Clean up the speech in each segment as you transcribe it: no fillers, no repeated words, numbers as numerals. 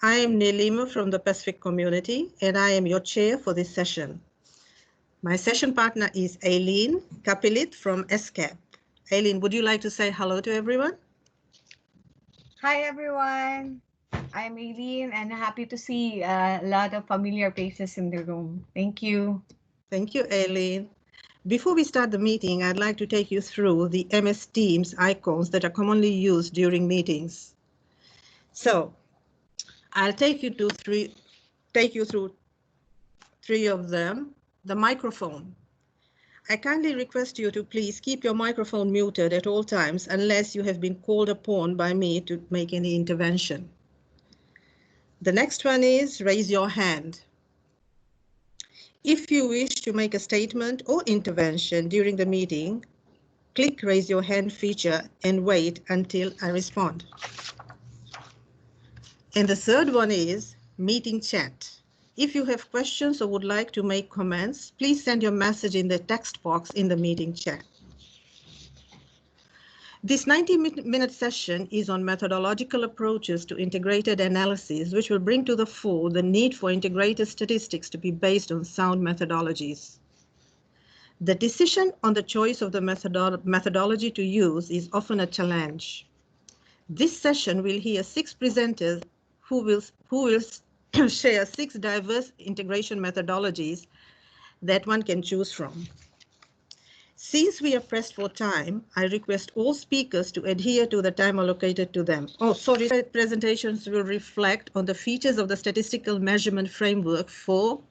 I am Nilima from the Pacific community, and I am your chair for this session. My session partner is Aileen Kapilit from ESCAP. Aileen, would you like to say hello to everyone? Hi, everyone. I'm Aileen, and happy to see a lot of familiar faces in the room. Thank you. Thank you, Aileen. Before we start the meeting, I'd like to take you through the MS Teams icons that are commonly used during meetings. So I'll take you through three of them. The microphone. I kindly request you to please keep your microphone muted at all times unless you have been called upon by me to make any intervention. The next one is raise your hand. If you wish to make a statement or intervention during the meeting, click raise your hand feature and wait until I respond. And the third one is meeting chat. If you have questions or would like to make comments, please send your message in the text box in the meeting chat. This 90-minute session is on methodological approaches to integrated analysis, which will bring to the fore the need for integrated statistics to be based on sound methodologies. The decision on the choice of the methodology to use is often a challenge. This session will hear 6 presenters who will share 6 diverse integration methodologies that one can choose from. Since we are pressed for time, I request all speakers to adhere to the time allocated to them. Presentations will reflect on the features of the statistical measurement framework for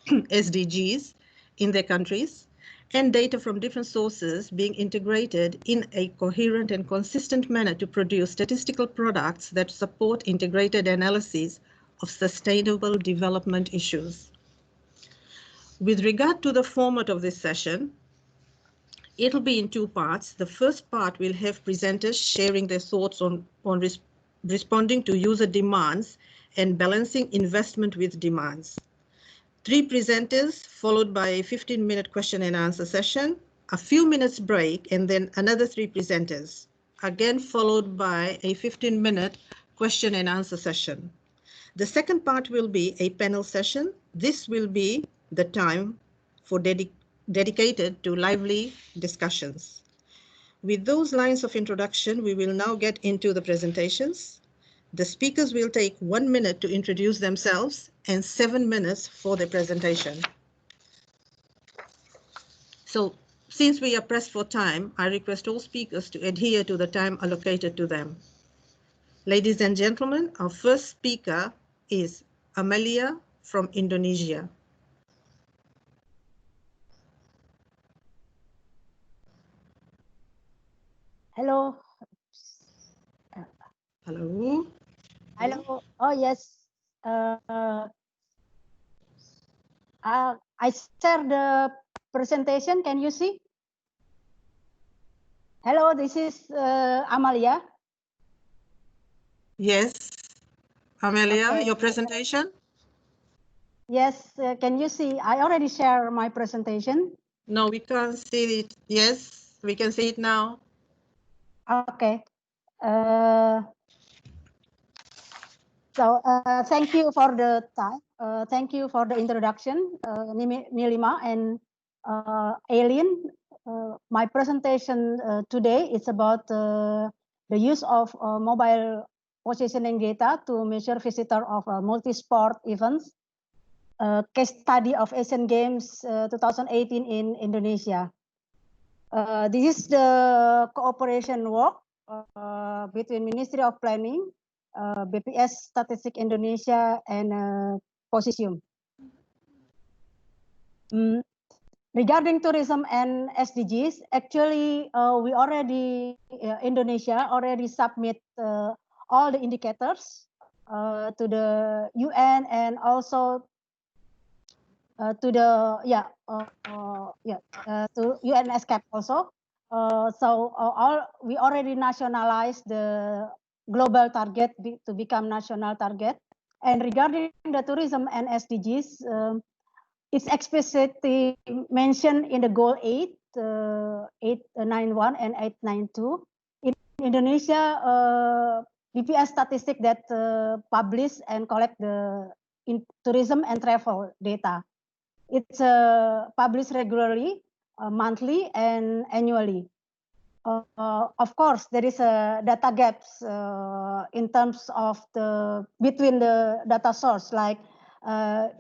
SDGs in their countries, and data from different sources being integrated in a coherent and consistent manner to produce statistical products that support integrated analysis of sustainable development issues. With regard to the format of this session, it'll be in 2 parts. The first part will have presenters sharing their thoughts on responding to user demands and balancing investment with demands. 3 presenters followed by a 15-minute question and answer session, a few minutes break, and then another 3 presenters, again followed by a 15-minute question and answer session. The second part will be a panel session. This will be the time for dedicated to lively discussions. With those lines of introduction, we will now get into the presentations. The speakers will take 1 minute to introduce themselves and 7 minutes for the presentation. So, since we are pressed for time, I request all speakers to adhere to the time allocated to them. Ladies and gentlemen, our first speaker is Amalia from Indonesia. Hello. Hello. Hello. Oh, yes. I share the presentation. Can you see? Hello, this is Amalia. Yes. Amalia, Okay. your presentation? Yes, can you see? I already share my presentation. No, we can't see it. Yes, we can see it now. Okay. Thank you for the time. Thank you for the introduction, Nilima and Aileen. My presentation today is about the use of mobile positioning data to measure visitor of multi-sport events. Case study of Asian Games 2018 in Indonesia. This is the cooperation work between Ministry of Planning, BPS Statistik Indonesia, and Posisium. Regarding tourism and SDGs, actually, Indonesia already submit all the indicators to the UN and also to the to UN ESCAP also. We already nationalized the global target to become national target. And regarding the tourism and SDGs, it's explicitly mentioned in the goal 891 and 892. In Indonesia, BPS statistic that publish and collect the tourism and travel data. It's published regularly, monthly and annually. Of course, there is a data gaps in terms of between the data source, like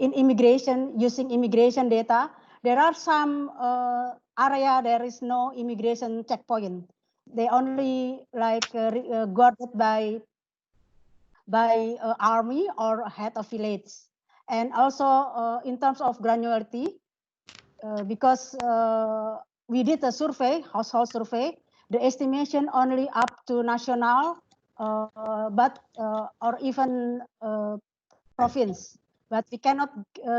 in immigration, using immigration data. There are some area there is no immigration checkpoint. They only like guarded by army or head of village. And also in terms of granularity, because we did a survey, household survey, the estimation only up to national, but or even province, but we cannot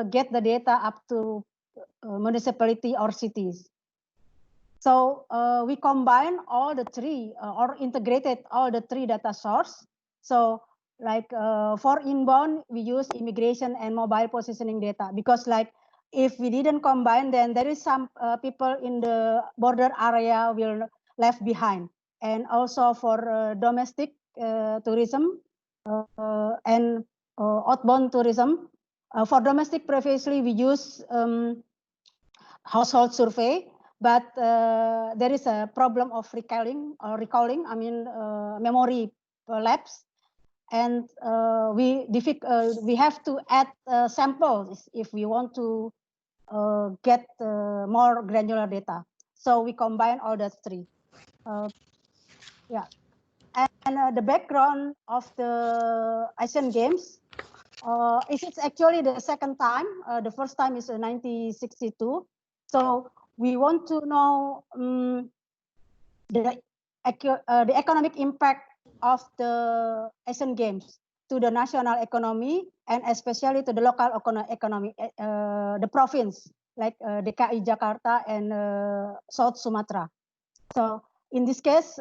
get the data up to municipality or cities. So we combine all the three or integrated all the three data source. So like for inbound, we use immigration and mobile positioning data, because like if we didn't combine, then there is some people in the border area will left behind. And also for domestic tourism and outbound tourism. For domestic, previously we use household survey, but there is a problem of recalling, I mean memory lapse. And we have to add samples if we want to get more granular data. So we combine all the three. Yeah, and the background of the Asian Games it's actually the second time. The first time is 1962. So we want to know the economic impact of the Asian Games to the national economy and especially to the local economy, the province like DKI Jakarta and South Sumatra. So in this case,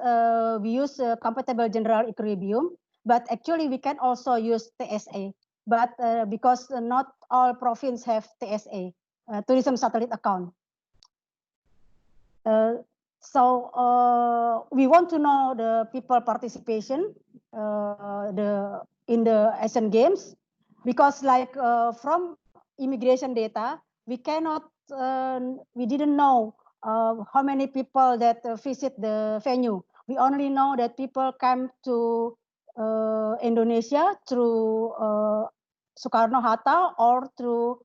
we use compatible general equilibrium, but actually we can also use TSA. But because not all provinces have TSA, tourism satellite account. So we want to know the people participation in the Asian Games, because like from immigration data, we didn't know how many people that visit the venue. We only know that people come to Indonesia through Soekarno-Hatta or through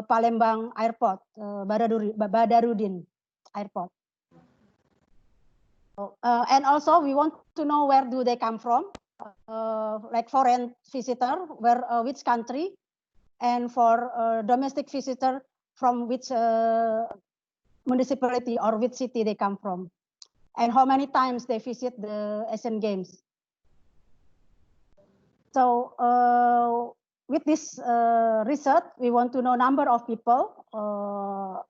Palembang Airport, Badarudin Airport. And also we want to know where do they come from, like foreign visitor, which country, and for domestic visitor, from which municipality or which city they come from, and how many times they visit the Asian Games. So with this research, we want to know number of people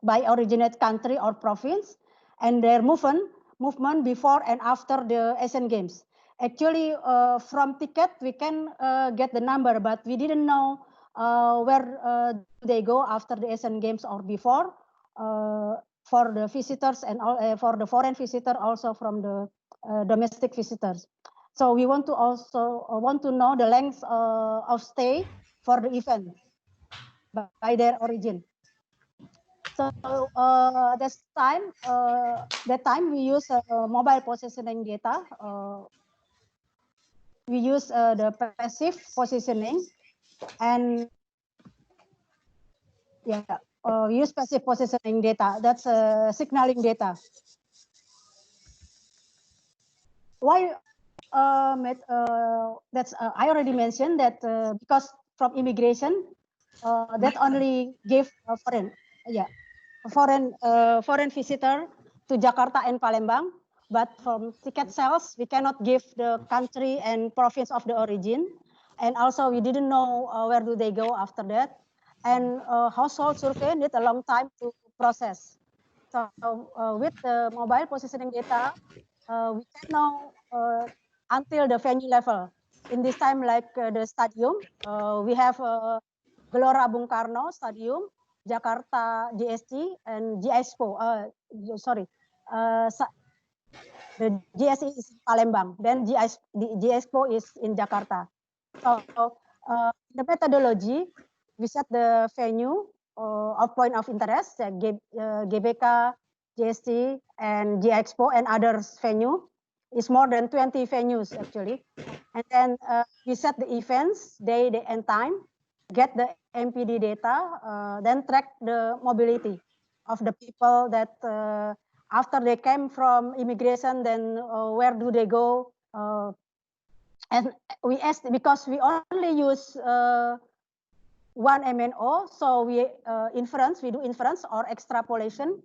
by originate country or province and their movement before and after the Asian Games. Actually, from ticket, we can get the number, but we didn't know where they go after the Asian Games or before, for the visitors and for the foreign visitor, also from the domestic visitors. So we want to also want to know the length of stay for the event by their origin. So that time we use mobile positioning data. We use the passive positioning, and yeah, we use passive positioning data. That's signaling data. Why? That's I already mentioned that because from immigration, that only give foreign visitor to Jakarta and Palembang, but from ticket sales we cannot give the country and province of the origin, and also we didn't know where do they go after that, and household survey need a long time to process. So with the mobile positioning data, we can know until the venue level. In this time, like the stadium, we have Gelora Bung Karno Stadium, Jakarta GST, and GISPO. The GSE is in Palembang. Then the GXPO is in Jakarta. So the methodology, we set the venue of point of interest, GBK, GST, and GXPO, and others venue. Is more than 20 venues actually. And then we set the events, day and time, get the MPD data, then track the mobility of the people that after they came from immigration, then where do they go? And we asked, because we only use one MNO, so we do inference or extrapolation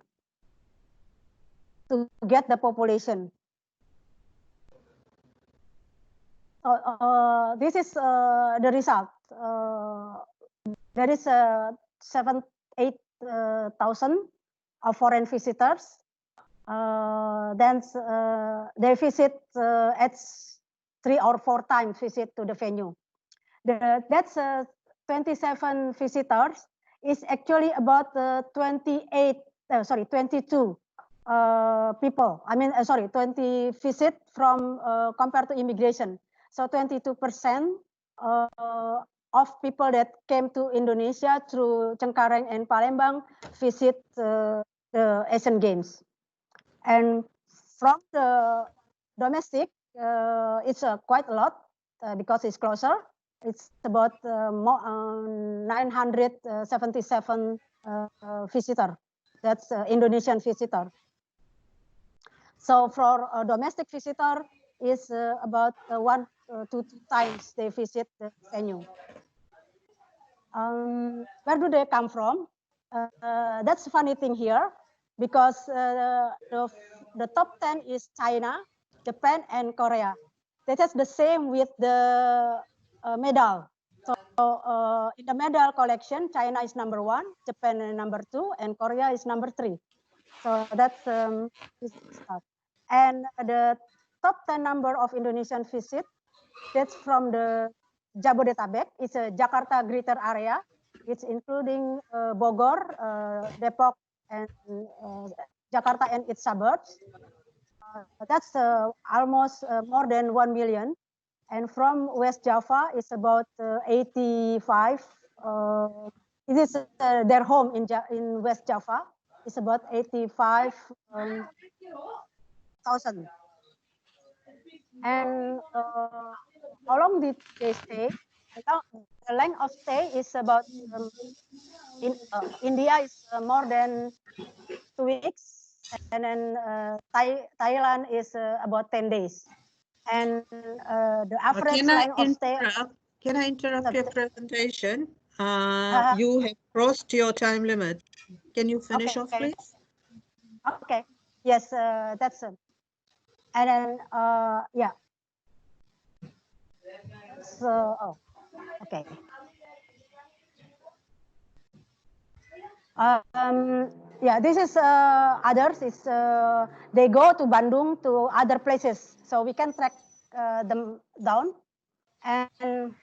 to get the population. This is the result. There is 8,000 of foreign visitors. Then they visit at 3 or 4 times visit to the venue. That's 27 visitors is actually about 22 people. 20 visit from compared to immigration. So 22% of people that came to Indonesia through Cengkareng and Palembang visit the Asian Games. And from the domestic, it's quite a lot because it's closer. It's about 977 visitor. That's Indonesian visitor. So for a domestic visitor is about 1 to 2 times they visit the venue. Where do they come from? That's a funny thing here, because the top 10 is China, Japan, and Korea. That is the same with the medal. So in the medal collection, China is number 1, Japan is number 2, and Korea is number 3. So that's stuff. And the top 10 number of Indonesian visit, that's from the Jabodetabek. It's a Jakarta greater area. It's including Bogor, Depok, and Jakarta and its suburbs. That's almost more than 1 million. And from West Java, it's about 85. It is their home in West Java. It's about 85,000. And how long did they stay? The length of stay is about, in India is more than 2 weeks, and then Thailand is about 10 days. And the average length of stay. Can I interrupt your presentation? You have crossed your time limit. Can you finish off, please? Okay. Yes, that's it. And then, yeah. So, okay. Yeah, this is others. Is they go to Bandung, to other places, so we can track them down. And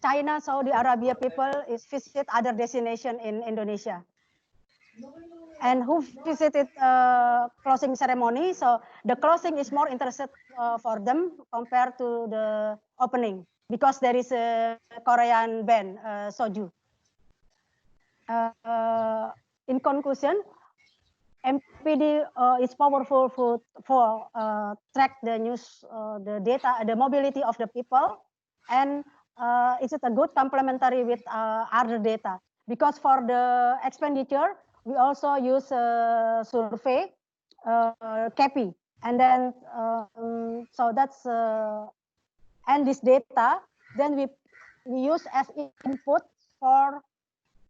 China, Saudi Arabia people is visit other destination in Indonesia. And who visited closing ceremony? So the closing is more interested for them compared to the opening, because there is a Korean band, Soju. In conclusion, MPD is powerful for track the news, the data, the mobility of the people, and it's a good complementary with other data. Because for the expenditure, we also use survey, CAPI, and then so that's and this data then we use as input for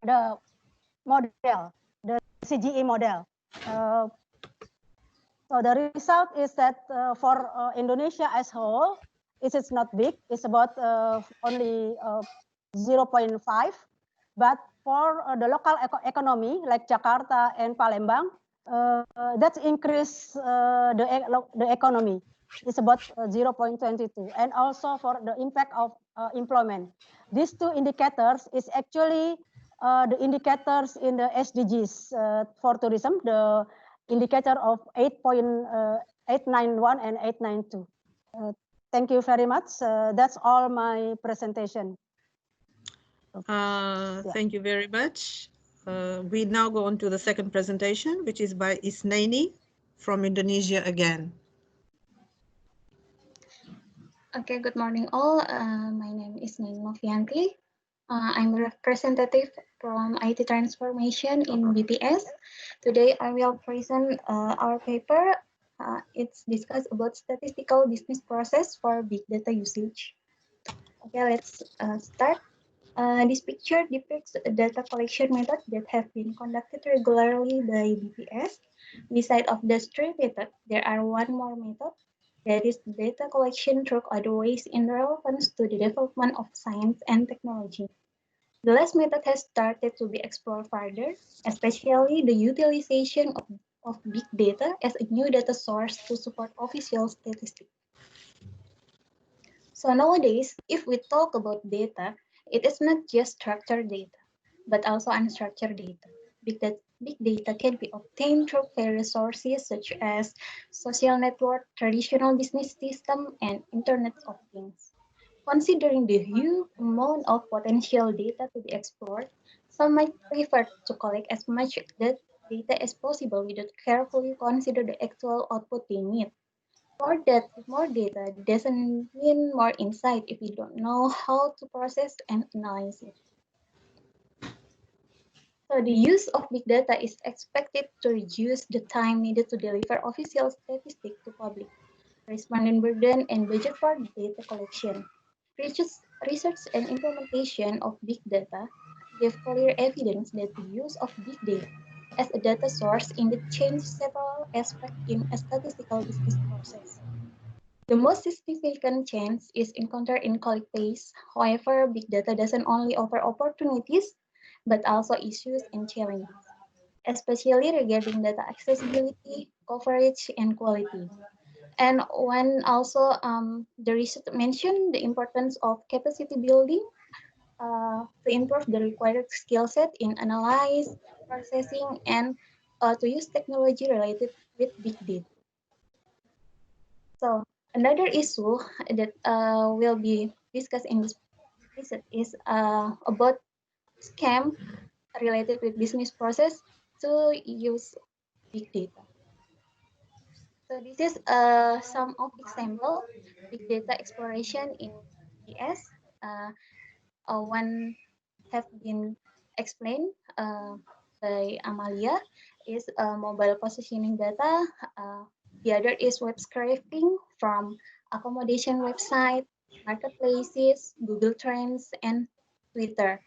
the model, the CGE model. So the result is that for Indonesia as a whole, it is not big. It's about only 0.5. But for the local economy, like Jakarta and Palembang, that's increase the economy. It's about 0.22. And also for the impact of employment. These two indicators is actually the indicators in the SDGs for tourism, the indicator of 8.891 and 892. Thank you very much. That's all my presentation. Thank you very much. We now go on to the second presentation, which is by Isnaini from Indonesia again. Okay, good morning all. My name is Ning Novianti. I'm a representative from IT Transformation in BPS. Today I will present our paper. It's discussed about statistical business process for big data usage. Okay, let's start. This picture depicts a data collection method that have been conducted regularly by BPS. Beside of the stream method, there are one more method, that is data collection through other ways in relevance to the development of science and technology. The last method has started to be explored further, especially the utilization of big data as a new data source to support official statistics. So nowadays, if we talk about data, it is not just structured data, but also unstructured data. Big data can be obtained through various sources such as social network, traditional business system, and Internet of Things. Considering the huge amount of potential data to be explored, some might prefer to collect as much data as possible without carefully consider the actual output they need. For that, more data doesn't mean more insight if we don't know how to process and analyze it. So the use of big data is expected to reduce the time needed to deliver official statistics to public, respondent burden, and budget for data collection. Research and implementation of big data give clear evidence that the use of big data as a data source indeed changes several aspects in a statistical business process. The most significant change is encountered in colleague base. However, big data doesn't only offer opportunities, but also issues and challenges, especially regarding data accessibility, coverage, and quality. And when also the research mentioned the importance of capacity building to improve the required skill set in analyze, processing, and to use technology related with big data. So another issue that will be discussed in this research is about scam related with business process to use big data. So this is some of example big data exploration in BPS. One have been explained by Amalia is mobile positioning data. The other is web scraping from accommodation website, marketplaces, Google Trends, and Twitter.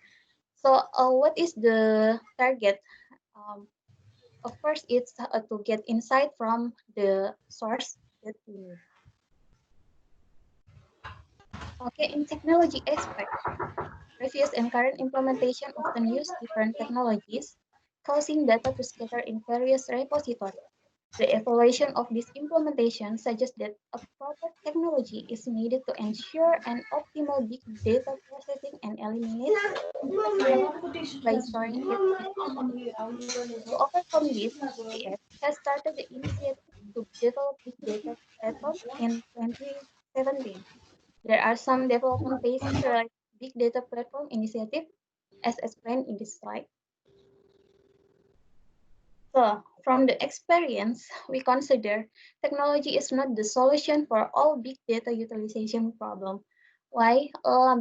So what is the target? Of course, it's to get insight from the source that we need. Okay, in technology aspect, previous and current implementation often use different technologies, causing data to scatter in various repositories. The evaluation of this implementation suggests that a proper technology is needed to ensure an optimal big data processing and eliminate by storing it with memory. To overcome this, BPS has started the initiative to develop big data platform in 2017. There are some development phases related to big data platform initiative as explained in this slide. So, from the experience, we consider technology is not the solution for all big data utilization problem. Why?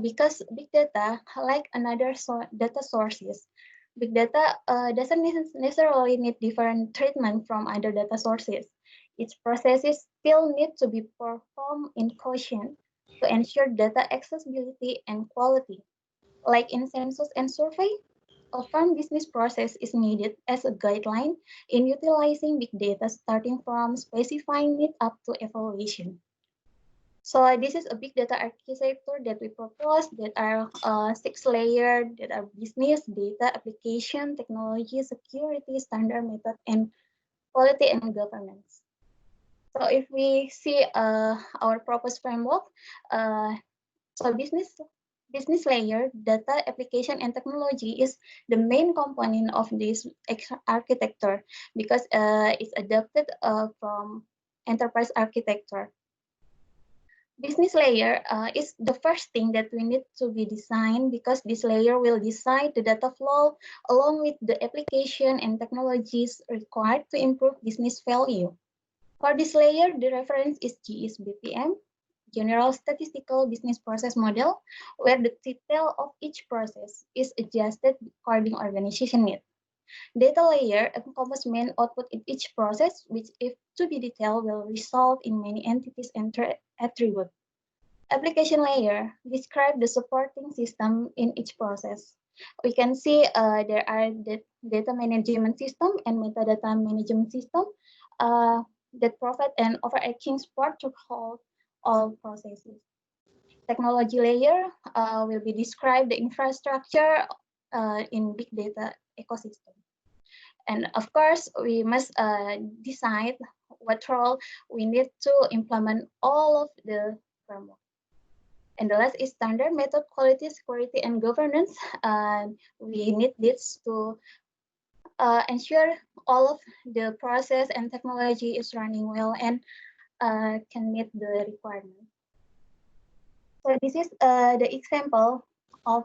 Because big data, like another data sources, big data doesn't necessarily need different treatment from other data sources. Its processes still need to be performed in caution to ensure data accessibility and quality. Like in census and survey, a firm business process is needed as a guideline in utilizing big data, starting from specifying need up to evaluation. So this is a big data architecture that we propose that are 6-layered, that are business, data, application, technology, security, standard method, and quality and governance. So if we see our proposed framework, so business Business layer, data, application, and technology is the main component of this architecture because it's adapted from enterprise architecture. Business layer is the first thing that we need to be designed because this layer will decide the data flow along with the application and technologies required to improve business value. For this layer, the reference is GSBPM, General Statistical Business Process Model, where the detail of each process is adjusted according organization need. Data layer encompasses main output in each process, which, if to be detailed, will result in many entities and attributes. Application layer describes the supporting system in each process. We can see there are the data management system and metadata management system that provide an overarching support to all processes. Technology layer will be described the infrastructure in big data ecosystem. And of course, we must decide what role we need to implement all of the framework. And the last is standard method, quality, security, and governance. We need this to ensure all of the process and technology is running well and can meet the requirement. So this is the example of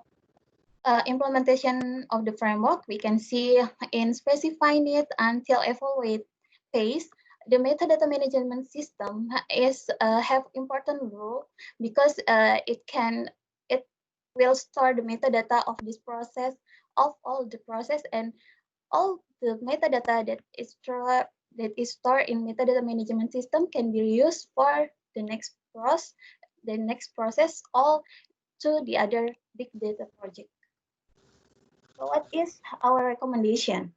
implementation of the framework. We can see in specifying it until evaluate phase, the metadata management system is have important role because it will store the metadata of this process, of all the process, and all the metadata that is stored in metadata management system can be used for the next process, all to the other big data project. So what is our recommendation?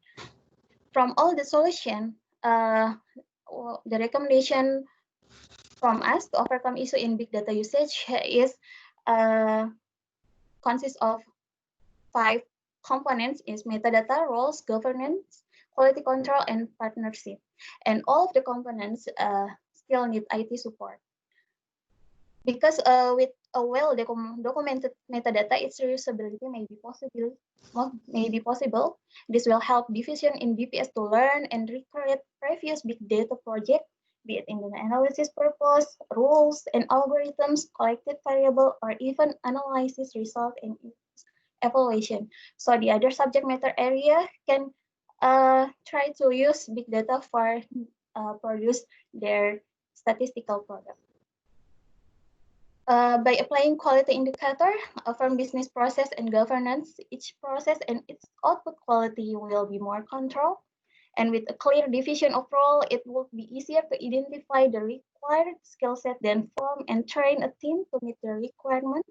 From all the solution, the recommendation from us to overcome issue in big data usage is consists of 5 components: is metadata, roles, governance, quality control, and partnership. And all of the components still need IT support. Because with a well-documented metadata, its reusability may be possible. This will help division in BPS to learn and recreate previous big data project, be it in the analysis purpose, rules, and algorithms, collected variable, or even analysis result in evaluation. So the other subject matter area can try to use big data for produce their statistical product. By applying quality indicator from business process and governance, each process and its output quality will be more controlled. And with a clear division of role, it will be easier to identify the required skill set, then form and train a team to meet the requirement.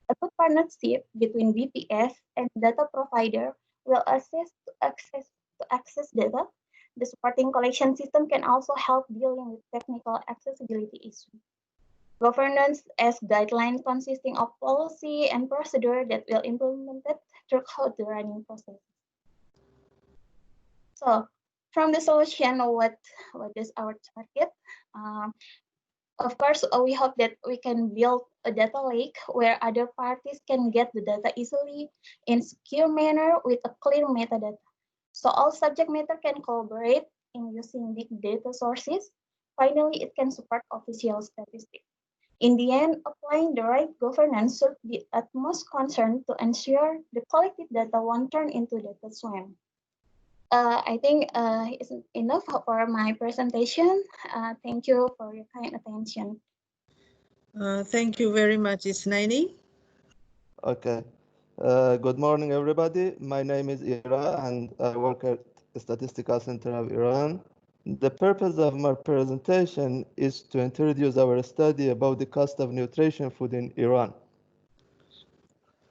A good partnership between BPS and data provider will assist to access data. The supporting collection system can also help dealing with technical accessibility issues. Governance as guideline consisting of policy and procedure that will implemented throughout the running process. So from the solution, what is our target? Of course, we hope that we can build a data lake where other parties can get the data easily in secure manner with a clear metadata. So all subject matter can collaborate in using big data sources. Finally, it can support official statistics. In the end, applying the right governance should be utmost concern to ensure the collected data won't turn into data swamp. I think it's enough for my presentation. Thank you for your kind attention. Thank you very much, Isnaini. Okay. Good morning, everybody. My name is Ira, and I work at the Statistical Center of Iran. The purpose of my presentation is to introduce our study about the cost of nutrition food in Iran.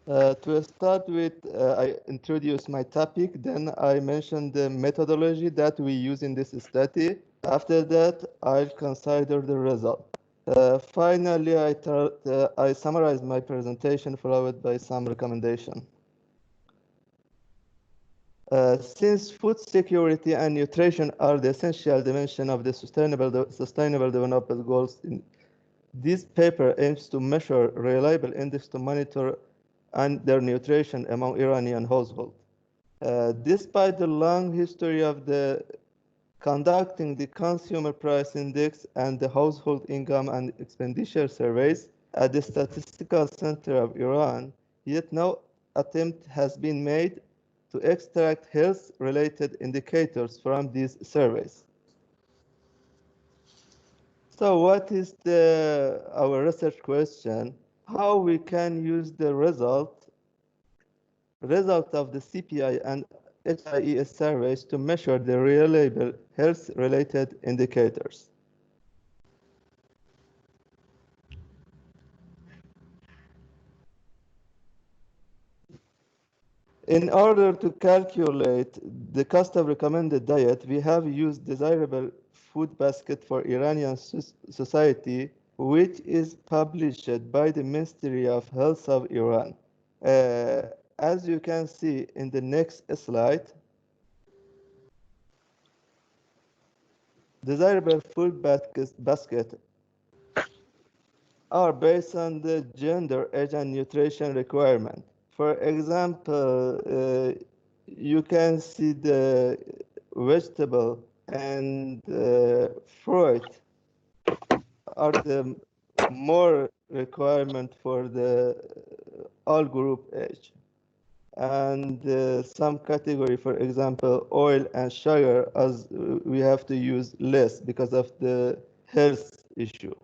To start with, I introduce my topic, then I mention the methodology that we use in this study. After that, I'll consider the result. Finally, I summarize my presentation followed by some recommendation. Since food security and nutrition are the essential dimension of the sustainable development goals, this paper aims to measure reliable index to monitor and their nutrition among Iranian households. Despite the long history of conducting the consumer price index and the household income and expenditure surveys at the Statistical Center of Iran, yet no attempt has been made to extract health-related indicators from these surveys. So what is our research question? How we can use the result of the CPI and HIES surveys to measure the reliable health-related indicators. In order to calculate the cost of recommended diet, we have used desirable food basket for Iranian society, which is published by the Ministry of Health of Iran. As you can see in the next slide, desirable food basket are based on the gender, age, and nutrition requirement. For example, you can see the vegetable and fruit are the more requirement for the all group age. And some category, for example, oil and sugar, as we have to use less because of the health issue.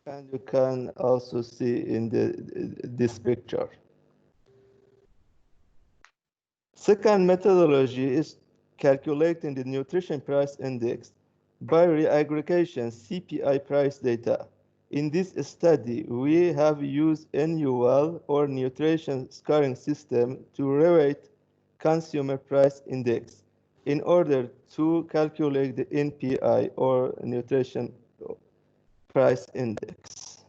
And you can also see in this picture. Second methodology is calculating the nutrition price index by reaggregation CPI price data. In this study, we have used NUL or nutrition scoring system to rate consumer price index in order to calculate the NPI or nutrition price index.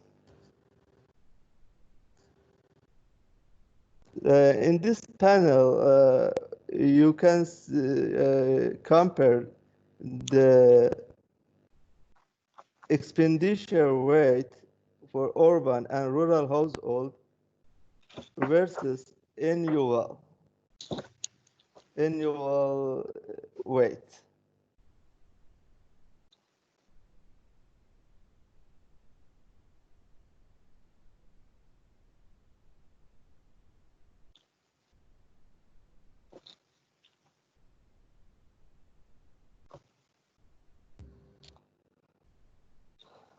In this panel, you can compare the expenditure rate for urban and rural household versus annual weight.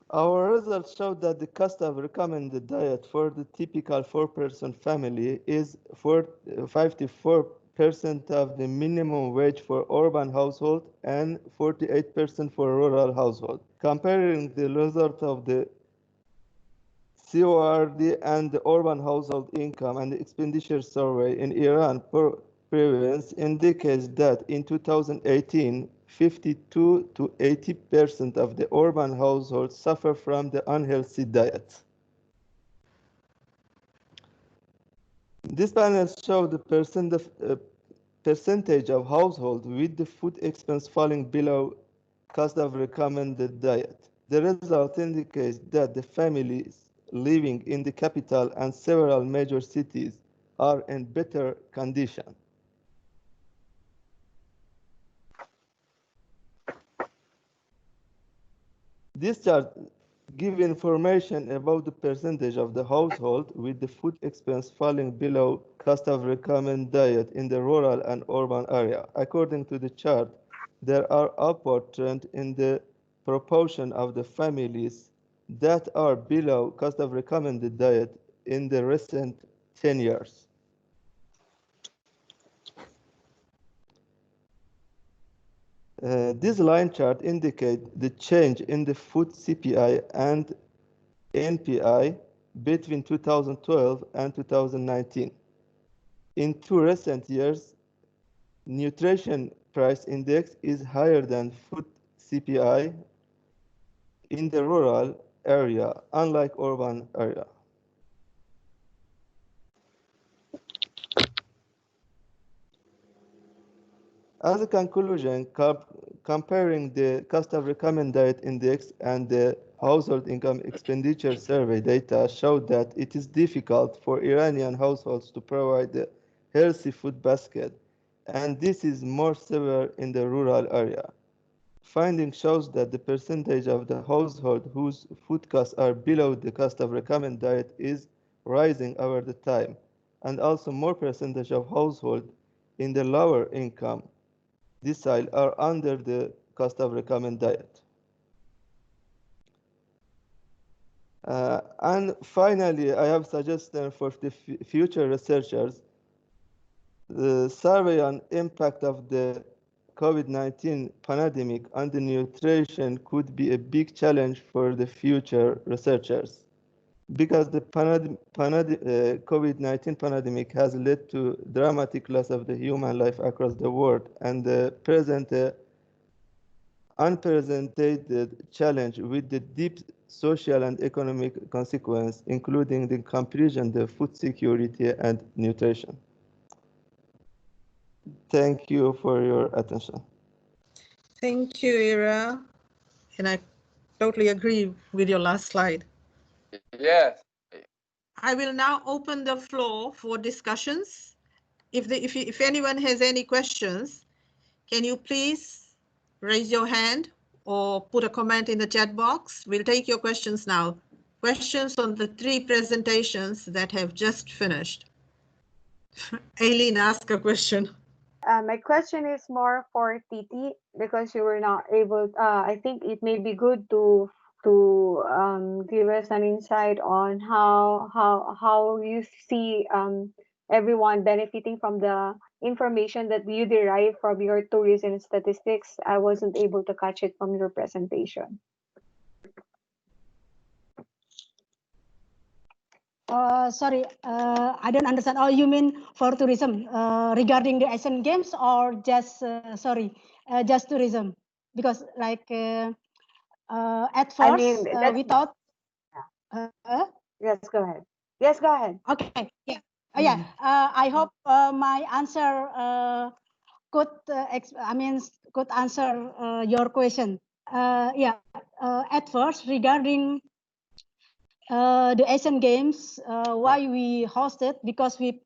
Our results show that the cost of recommended diet for the typical 4-person family is 54% of the minimum wage for urban household and 48% for rural household. Comparing the result of the CORD and the urban household income and the expenditure survey in Iran prevalence indicates that in 2018, 52 to 80% of the urban households suffer from the unhealthy diet. This panel shows the percentage of households with the food expense falling below cost of recommended diet. The result indicates that the families living in the capital and several major cities are in better condition. This chart gives information about the percentage of the household with the food expense falling below cost of recommended diet in the rural and urban area. According to the chart, there are upward trend in the proportion of the families that are below cost of recommended diet in the recent 10 years. This line chart indicates the change in the food CPI and NPI between 2012 and 2019. In 2 recent years, nutrition price index is higher than food CPI in the rural area, unlike urban area. As a conclusion, comparing the cost of recommended diet index and the household income expenditure survey data showed that it is difficult for Iranian households to provide a healthy food basket, and this is more severe in the rural area. Finding shows that the percentage of the household whose food costs are below the cost of recommended diet is rising over the time, and also more percentage of households in the lower income decile are under the cost of recommended diet. And finally, I have suggestion for the future researchers. The survey on impact of the COVID-19 pandemic on the nutrition could be a big challenge for the future researchers, because the COVID-19 pandemic has led to dramatic loss of the human life across the world, and the present unprecedented challenge with the deep social and economic consequence, including the comprehension of food security and nutrition. Thank you for your attention. Thank you, Ira. And I totally agree with your last slide. Yes. I will now open the floor for discussions. If anyone has any questions, can you please raise your hand or put a comment in the chat box? We'll take your questions now. Questions on the 3 presentations that have just finished. Aileen, ask a question. My question is more for Titi, because you were not able. I think it may be good to give us an insight on how you see everyone benefiting from the information that you derive from your tourism statistics. I wasn't able to catch it from your presentation. Sorry, I don't understand. Oh, you mean for tourism regarding the Asian Games, or just just tourism? Because like at first I mean, we thought. Yes, go ahead. Yes, go ahead. Okay. Yeah. Yeah. I hope my answer could could answer your question. Yeah. At first, regarding the Asian Games, why we hosted, because we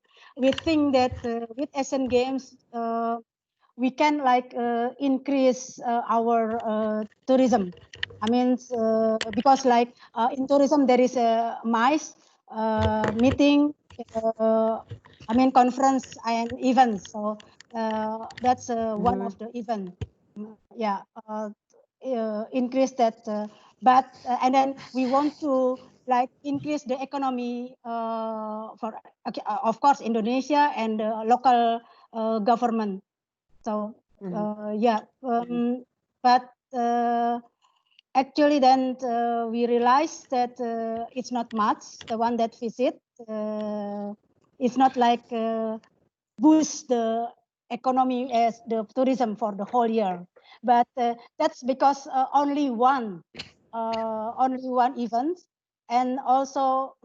think that with Asian Games we can like increase our tourism. I mean, because like in tourism there is a MICE meeting, conference and events. So that's one of the event. Yeah, increase that. But and then we want to like increase the economy for of course Indonesia and local government. So yeah, but actually then we realized that it's not much. The one that visit it's not like boost the economy as the tourism for the whole year. But that's because only one event, and also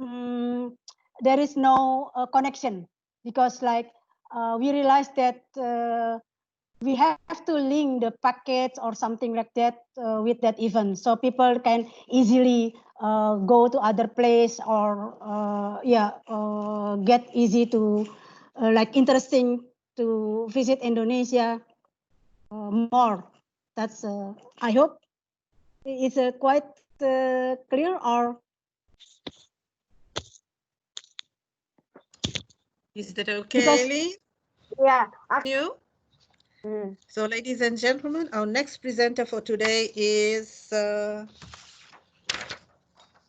there is no connection, because like we realized that we have to link the package or something like that with that event, so people can easily go to other place, or get easy to like interesting to visit Indonesia more. That's I hope it's quite clear, or is that okay, because, Aileen? Yeah. You? So, ladies and gentlemen, our next presenter for today is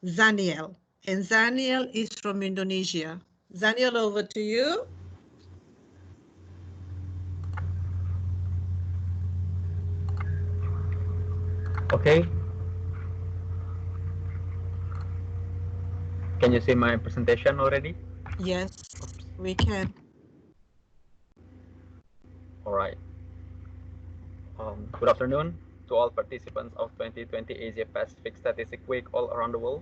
Danielle, and Danielle is from Indonesia. Danielle, over to you. Okay. Can you see my presentation already? Yes, we can. All right. Good afternoon to all participants of 2020 Asia Pacific Statistic Week all around the world.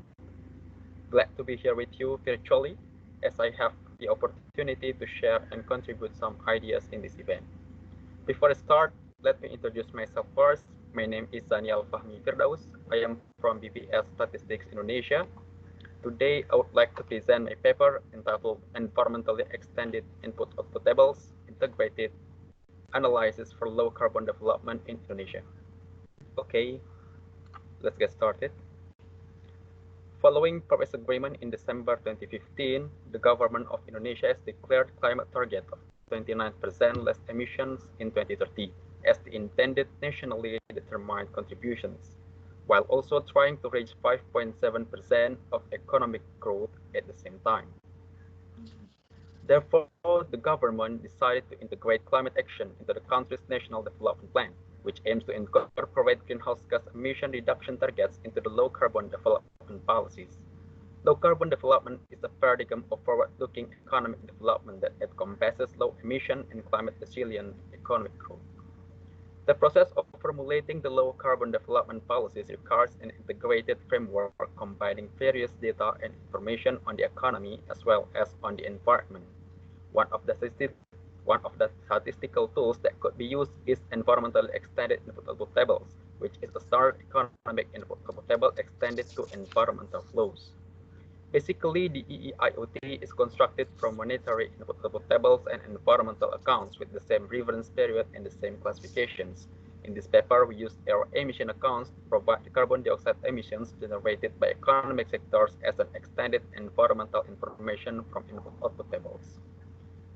Glad to be here with you virtually, as I have the opportunity to share and contribute some ideas in this event. Before I start, let me introduce myself first. My name is Danielle Firdaus. I am from BPS Statistics Indonesia. Today, I would like to present my paper entitled Environmentally Extended Input-Output Tables, Integrated Analysis for Low Carbon Development in Indonesia. Okay, let's get started. Following Paris Agreement in December 2015, the government of Indonesia has declared climate target of 29% less emissions in 2030 as the intended nationally determined contributions, while also trying to reach 5.7% of economic growth at the same time. Therefore, the government decided to integrate climate action into the country's national development plan, which aims to incorporate greenhouse gas emission reduction targets into the low carbon development policies. Low carbon development is a paradigm of forward-looking economic development that encompasses low emission and climate resilient economic growth. The process of formulating the low carbon development policies requires an integrated framework combining various data and information on the economy as well as on the environment. One of the statistical tools that could be used is environmentally extended input-output tables, which is a standard economic input-output table extended to environmental flows. Basically, the EEIOT is constructed from monetary input-output tables and environmental accounts with the same reference period and the same classifications. In this paper, we used air emission accounts to provide the carbon dioxide emissions generated by economic sectors as an extended environmental information from input-output tables.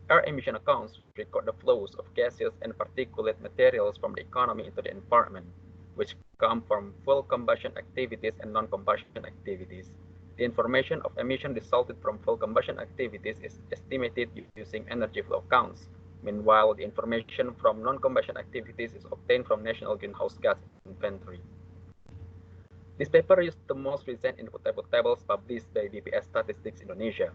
Air emission accounts record the flows of gaseous and particulate materials from the economy into the environment, which come from full combustion activities and non-combustion activities. The information of emission resulted from full combustion activities is estimated using energy flow counts. Meanwhile, the information from non-combustion activities is obtained from National Greenhouse Gas Inventory. This paper used the most recent input-output tables published by BPS Statistics Indonesia.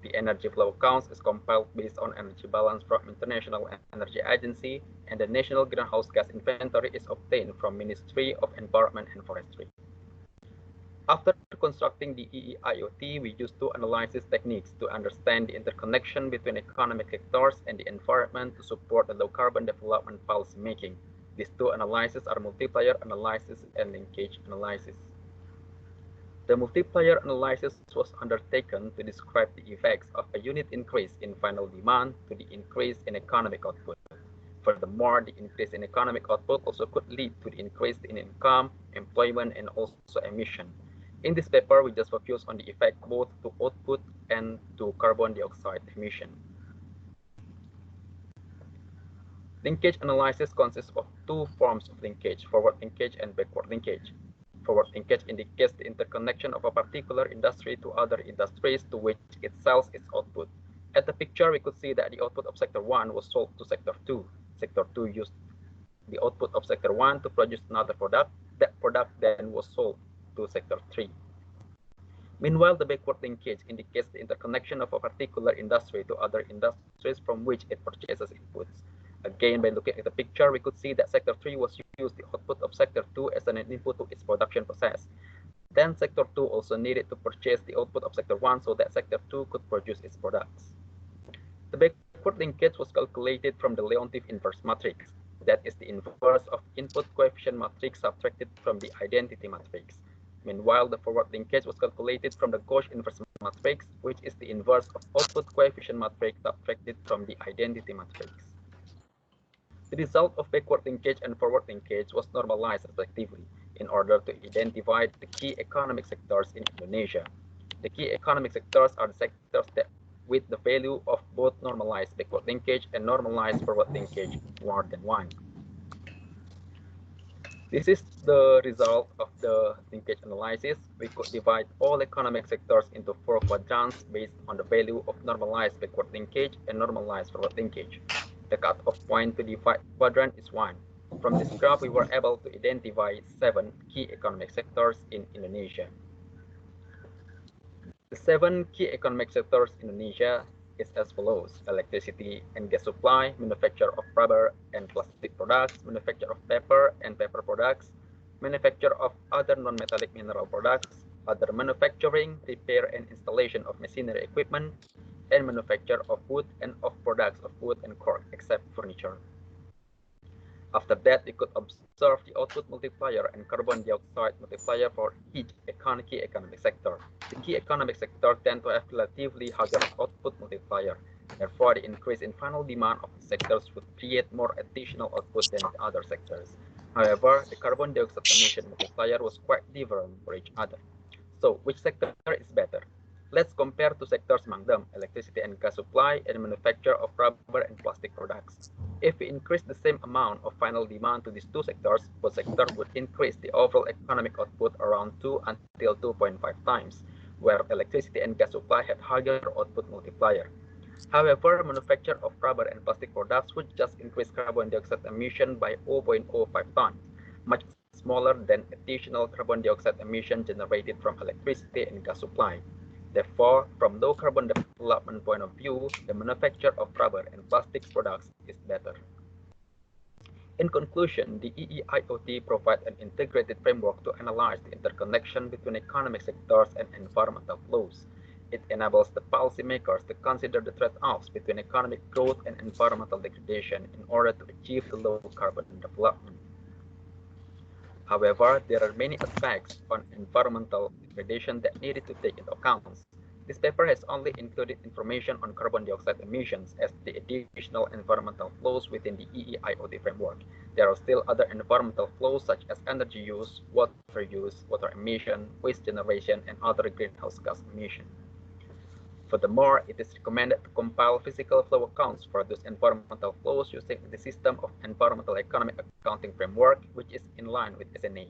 The energy flow counts is compiled based on energy balance from International Energy Agency, and the National Greenhouse Gas Inventory is obtained from Ministry of Environment and Forestry. After constructing the EEIOT, we used two analysis techniques to understand the interconnection between economic sectors and the environment to support the low carbon development policy making. These two analyses are multiplier analysis and linkage analysis. The multiplier analysis was undertaken to describe the effects of a unit increase in final demand to the increase in economic output. Furthermore, the increase in economic output also could lead to the increase in income, employment, and also emission. In this paper, we just focus on the effect both to output and to carbon dioxide emission. Linkage analysis consists of two forms of linkage, forward linkage and backward linkage. Forward linkage indicates the interconnection of a particular industry to other industries to which it sells its output. At the picture, we could see that the output of Sector 1 was sold to Sector 2. Sector 2 used the output of Sector 1 to produce another product. That product then was sold to Sector 3. Meanwhile, the backward linkage indicates the interconnection of a particular industry to other industries from which it purchases inputs. Again, by looking at the picture, we could see that Sector 3 was used the output of Sector 2 as an input to its production process. Then Sector 2 also needed to purchase the output of Sector 1 so that Sector 2 could produce its products. The backward linkage was calculated from the Leontief inverse matrix. That is the inverse of input coefficient matrix subtracted from the identity matrix. Meanwhile, the forward linkage was calculated from the Gauss inverse matrix, which is the inverse of output coefficient matrix subtracted from the identity matrix. The result of backward linkage and forward linkage was normalized respectively in order to identify the key economic sectors in Indonesia. The key economic sectors are the sectors that with the value of both normalized backward linkage and normalized forward linkage more than 1. This is the result of the linkage analysis. We could divide all economic sectors into 4 quadrants based on the value of normalized backward linkage and normalized forward linkage. The cutoff point to divide quadrant is 1. From this graph, we were able to identify 7 key economic sectors in Indonesia. The 7 key economic sectors in Indonesia is as follows: electricity and gas supply, manufacture of rubber and plastic products, manufacture of paper and paper products, manufacture of other non-metallic mineral products, other manufacturing, repair and installation of machinery equipment, and manufacture of wood and of products of wood and cork, except furniture. After that, we could observe the output multiplier and carbon dioxide multiplier for each key economic sector. The key economic sector tend to have relatively higher output multiplier. Therefore, the increase in final demand of the sectors would create more additional output than the other sectors. However, the carbon dioxide emission multiplier was quite different for each other. So, which sector is better? Let's compare two sectors among them, electricity and gas supply and manufacture of rubber and plastic products. If we increase the same amount of final demand to these two sectors, both sectors would increase the overall economic output around 2 until 2.5 times, where electricity and gas supply had higher output multiplier. However, manufacture of rubber and plastic products would just increase carbon dioxide emission by 0.05 tons, much smaller than additional carbon dioxide emission generated from electricity and gas supply. Therefore, from low carbon development point of view, the manufacture of rubber and plastics products is better. In conclusion, the EEIoT provides an integrated framework to analyze the interconnection between economic sectors and environmental flows. It enables the policymakers to consider the trade-offs between economic growth and environmental degradation in order to achieve the low carbon development. However, there are many aspects on environmental degradation that needed to take into account. This paper has only included information on carbon dioxide emissions as the additional environmental flows within the EEIoT framework. There are still other environmental flows such as energy use, water emission, waste generation, and other greenhouse gas emission. Furthermore, it is recommended to compile physical flow accounts for those environmental flows using the System of Environmental Economic Accounting Framework, which is in line with SNA,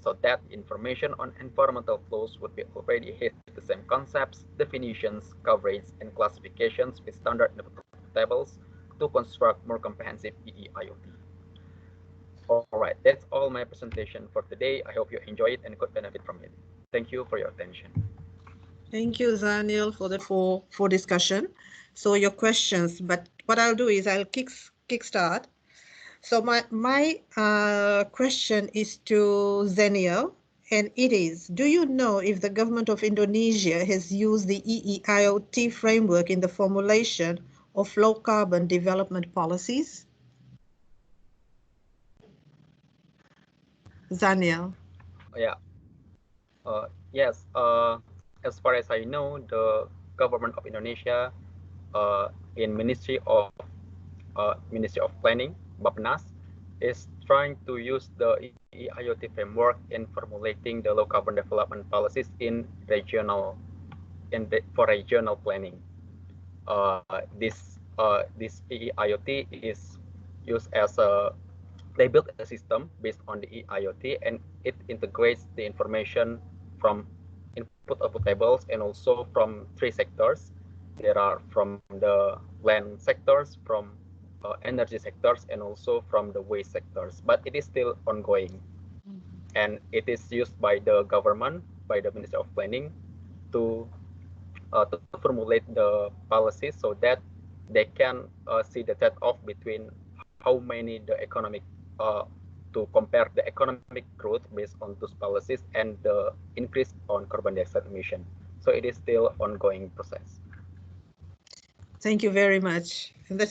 so that information on environmental flows would be already hit the same concepts, definitions, coverage, and classifications with standard tables to construct more comprehensive EEIoT. All right, that's all my presentation for today. I hope you enjoy it and could benefit from it. Thank you for your attention. Thank you, Daniel, for the for discussion. So your questions, but what I'll do is I'll kickstart. So my question is to Daniel, and it is: do you know if the government of Indonesia has used the EEIoT framework in the formulation of low carbon development policies? Daniel. Yeah. Yes. As far as I know, the government of Indonesia, in Ministry of Planning, Bappenas, is trying to use the EEIoT framework in formulating the low carbon development policies in for regional planning. This EEIoT is used as they built a system based on the EEIoT, and it integrates the information from input-output tables and also from three sectors. There are from the land sectors, from energy sectors, and also from the waste sectors. But it is still ongoing, and it is used by the government, by the Ministry of Planning, to formulate the policies so that they can see the trade-off between how many the economic to compare the economic growth based on those policies and the increase on carbon dioxide emission. So it is still ongoing process. Thank you very much. And that's a